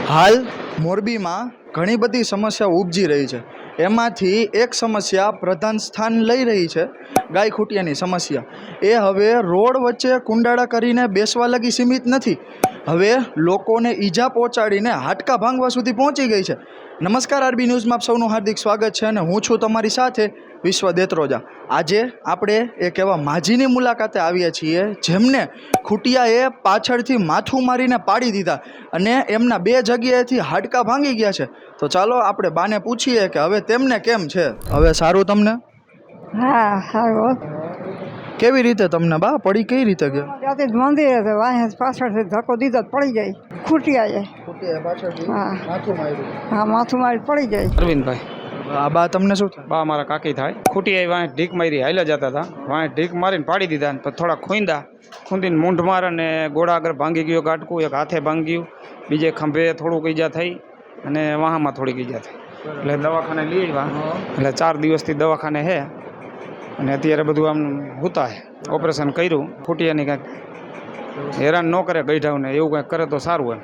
હાલ મોરબીમાં ઘણી બધી સમસ્યાઓ ઉપજી રહી છે। એમાંથી એક સમસ્યા પ્રધાન સ્થાન લઈ રહી છે ગાય ખૂટિયાની સમસ્યા। એ હવે રોડ વચ્ચે કુંડાળા કરીને બેસવા લગી સીમિત નથી, હવે લોકોને ઈજા પહોંચાડીને હાડકા ભાંગવા સુધી પહોંચી ગઈ છે। નમસ્કાર, આરબી ન્યૂઝમાં આપ સૌનું હાર્દિક સ્વાગત છે અને હું છું તમારી સાથે વિશ્વ દેત્રોજા। આજે આપણે એક એવા માજીની મુલાકાતે આવ્યા છીએ જેમને ખૂટિયાએ પાછળથી માથું મારીને પાડી દીધા અને એમના બે જગ્યાએથી હાડકા ભાંગી ગયા છે। તો ચાલો આપણે બાને પૂછીએ કે હવે તેમને કેમ છે। હવે સારું તમને? હા સારું। કેવી રીતે તમને બા પડી? કઈ રીતે ગયા? ત્યાંથી જ મંદિરે છે, વાંહે પાછળથી ધક્કો દીધો તો પડી જાય ખૂટિયાએ। ખૂટિયાએ પાછળથી હા માથું માર્યું? હા, માથું મારી પડી જાય। અરવિંદભાઈ આ બા તમને શું થાય? બા મારા કાકી થાય। ખૂટી વાંહે ઢીક મારી હાલ્યા જતા હતા, વાંહે ઢીક મારીને પાડી દીધા ને પછી થોડા ખૂંદીને મૂંઢ માર અને ગોળા આગળ ભાંગી ગયો ગાટકું, એક હાથે ભાંગી ગયું, બીજે ખંભે થોડુંક ઈજા થઈ અને વાહામાં થોડીક ઈજા થઈ એટલે દવાખાને લઈ આવ્યા। એટલે 4 દિવસથી દવાખાને છે અને અત્યારે બધું આમ હોતા છે। ઓપરેશન કર્યું, ખૂટિયાની કાંઈક હેરાન ન કરે ગઈઢાવને, એવું કાંઈક કરે તો સારું એમ।